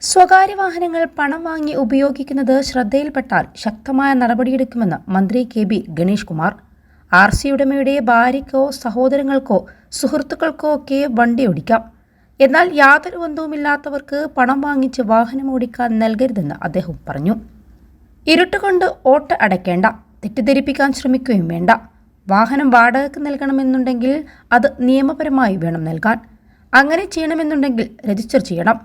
സ്വകാര്യ വാഹനങ്ങൾ പണം വാങ്ങി ഉപയോഗിക്കുന്നത് ശ്രദ്ധയിൽപ്പെട്ടാൽ ശക്തമായ നടപടിയെടുക്കുമെന്ന് മന്ത്രി കെ.ബി. ഗണേഷ് കുമാർ. ആർ.സി. ഉടമയുടെ ഭാര്യയ്ക്കോ സഹോദരങ്ങൾക്കോ സുഹൃത്തുക്കൾക്കോ ഒക്കെ വണ്ടി ഓടിക്കാം. എന്നാൽ യാതൊരു ബന്ധവുമില്ലാത്തവർക്ക് പണം വാങ്ങിച്ച് വാഹനം ഓടിക്കാൻ നൽകരുതെന്ന് അദ്ദേഹം പറഞ്ഞു. ഇരുട്ടുകൊണ്ട് ഓട്ട അടയ്ക്കേണ്ട, തെറ്റിദ്ധരിപ്പിക്കാൻ ശ്രമിക്കുകയും വേണ്ട. വാഹനം വാടകയ്ക്ക് നൽകണമെന്നുണ്ടെങ്കിൽ അത് നിയമപരമായി വേണം നൽകാൻ. അങ്ങനെ ചെയ്യണമെന്നുണ്ടെങ്കിൽ രജിസ്റ്റർ ചെയ്യണം.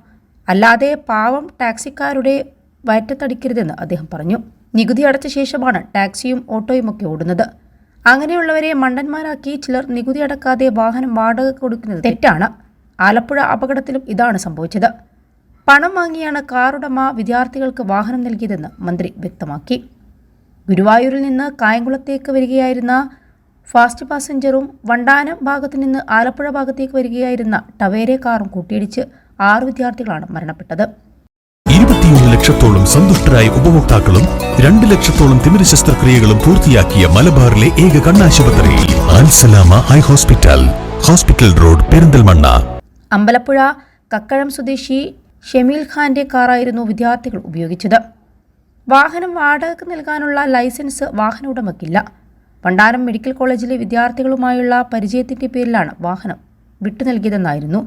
അല്ലാതെ പാവം ടാക്സിക്കാരുടെ വയറ്റത്തടിക്കരുതെന്ന് അദ്ദേഹം പറഞ്ഞു. നികുതി അടച്ച ശേഷമാണ് ടാക്സിയും ഓട്ടോയുമൊക്കെ ഓടുന്നത്. അങ്ങനെയുള്ളവരെ മണ്ടന്മാരാക്കി ചിലർ നികുതി അടക്കാതെ വാഹനം വാടകയ്ക്ക് കൊടുക്കുന്നത് തെറ്റാണ്. ആലപ്പുഴ അപകടത്തിലും ഇതാണ് സംഭവിച്ചത്. പണം വാങ്ങിയാണ് കാറുടമ വിദ്യാർത്ഥികൾക്ക് വാഹനം നൽകിയതെന്ന് മന്ത്രി വ്യക്തമാക്കി. ഗുരുവായൂരിൽ നിന്ന് കായംകുളത്തേക്ക് വരികയായിരുന്ന ഫാസ്റ്റ് പാസഞ്ചറും വണ്ടാനം ഭാഗത്തു നിന്ന് ആലപ്പുഴ ഭാഗത്തേക്ക് വരികയായിരുന്ന ടവേരെ കാറും കൂട്ടിയിടിച്ച് 6 വിദ്യാർത്ഥികളാണ് മരണപ്പെട്ടത്. 21 ലക്ഷത്തോളം സന്തുഷ്ടരായ ഉപഭോക്താക്കളും 2 ലക്ഷത്തോളം തിമിര ശസ്ത്രക്രിയകളും പൂർത്തിയാക്കിയ മലബാറിലെ ഏക കണ്ണാശുപത്രി Alsalama high hospital, hospital road, Perinthalmanna. Ambalappuzha Kakkazham സ്വദേശി ഷമീൽ ഖാന്റെ കാറായിരുന്നു വിദ്യാർത്ഥികൾ ഉപയോഗിച്ചത്. വാഹനം വാടകയ്ക്ക് നൽകാനുള്ള ലൈസൻസ് വാഹന ഉടമയ്ക്കില്ല. വണ്ടാനം മെഡിക്കൽ കോളേജിലെ വിദ്യാർത്ഥികളുമായുള്ള പരിചയത്തിന്റെ പേരിലാണ് വാഹനം വിട്ടു നൽകിയതെന്നായിരുന്നു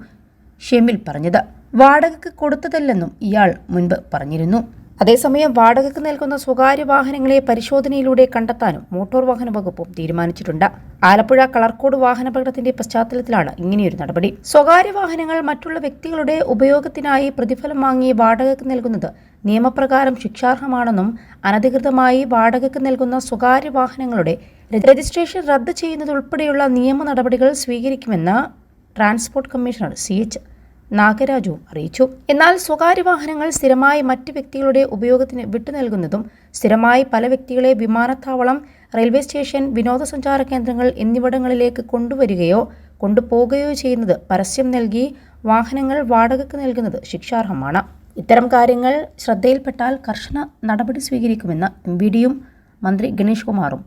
ഷെമിൽ പറഞ്ഞത്. വാടകയ്ക്ക് കൊടുത്തതല്ലെന്നും ഇയാൾ മുൻപ് പറഞ്ഞിരുന്നു. അതേസമയം വാടകയ്ക്ക് നൽകുന്ന സ്വകാര്യ വാഹനങ്ങളെ പരിശോധനയിലൂടെ കണ്ടെത്താനും മോട്ടോർ വാഹന വകുപ്പും തീരുമാനിച്ചിട്ടുണ്ട്. ആലപ്പുഴ കളർക്കോട് വാഹനാപകടത്തിന്റെ പശ്ചാത്തലത്തിലാണ് ഇങ്ങനെയൊരു നടപടി. സ്വകാര്യ വാഹനങ്ങൾ മറ്റുള്ള വ്യക്തികളുടെ ഉപയോഗത്തിനായി പ്രതിഫലം വാങ്ങി വാടകയ്ക്ക് നൽകുന്നത് നിയമപ്രകാരം ശിക്ഷാർഹമാണെന്നും അനധികൃതമായി വാടകയ്ക്ക് നൽകുന്ന സ്വകാര്യ വാഹനങ്ങളുടെ രജിസ്ട്രേഷൻ റദ്ദ് ചെയ്യുന്നതുൾപ്പെടെയുള്ള നിയമ നടപടികൾ സ്വീകരിക്കുമെന്ന് ട്രാൻസ്പോർട്ട് കമ്മീഷണർ CH നാഗരാജുവും അറിയിച്ചു. എന്നാൽ സ്വകാര്യ വാഹനങ്ങൾ സ്ഥിരമായി മറ്റ് വ്യക്തികളുടെ ഉപയോഗത്തിന് വിട്ടു നൽകുന്നതും സ്ഥിരമായി പല വ്യക്തികളെ വിമാനത്താവളം, റെയിൽവേ സ്റ്റേഷൻ, വിനോദസഞ്ചാര കേന്ദ്രങ്ങൾ എന്നിവിടങ്ങളിലേക്ക് കൊണ്ടുവരികയോ കൊണ്ടുപോകുകയോ ചെയ്യുന്നത് പരസ്യം നൽകി വാഹനങ്ങൾ വാടകയ്ക്ക് നൽകുന്നത് ശിക്ഷാർഹമാണ്. ഇത്തരം കാര്യങ്ങൾ ശ്രദ്ധയിൽപ്പെട്ടാൽ കർശന നടപടി സ്വീകരിക്കുമെന്ന് MVDയും മന്ത്രി ഗണേഷ് കുമാറും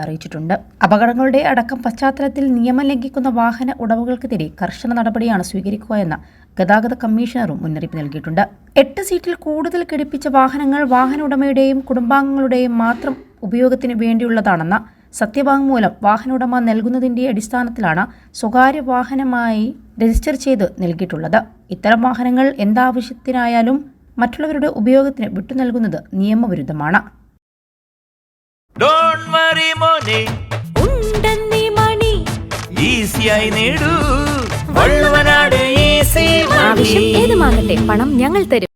അറിയിച്ചിട്ടുണ്ട്. അപകടങ്ങളുടെ അടക്കം പശ്ചാത്തലത്തിൽ നിയമം ലംഘിക്കുന്ന വാഹന ഉടമകൾക്കെതിരെ കർശന നടപടിയാണ് സ്വീകരിക്കുക എന്ന ഗതാഗത കമ്മീഷണറും മുന്നറിയിപ്പ് നൽകിയിട്ടുണ്ട്. 8 സീറ്റിൽ കൂടുതൽ ഘടിപ്പിച്ച വാഹനങ്ങൾ വാഹന ഉടമയുടെയും കുടുംബാംഗങ്ങളുടെയും മാത്രം ഉപയോഗത്തിന് വേണ്ടിയുള്ളതാണെന്ന സത്യവാങ്മൂലം വാഹന ഉടമ നൽകുന്നതിന്റെ അടിസ്ഥാനത്തിലാണ് സ്വകാര്യ വാഹനമായി രജിസ്റ്റർ ചെയ്ത് നൽകിയിട്ടുള്ളത്. ഇത്തരം വാഹനങ്ങൾ എന്താവശ്യത്തിനായാലും മറ്റുള്ളവരുടെ ഉപയോഗത്തിന് വിട്ടു നൽകുന്നത് നിയമവിരുദ്ധമാണ്. Don't worry money, ഉണ്ടെന്നീ മണി ഈസിയായി നേടൂ വള്ളുവനാട് ഈസി മണി. ആവശ്യം ഏതുമാകട്ടെ, പണം ഞങ്ങൾ തരും.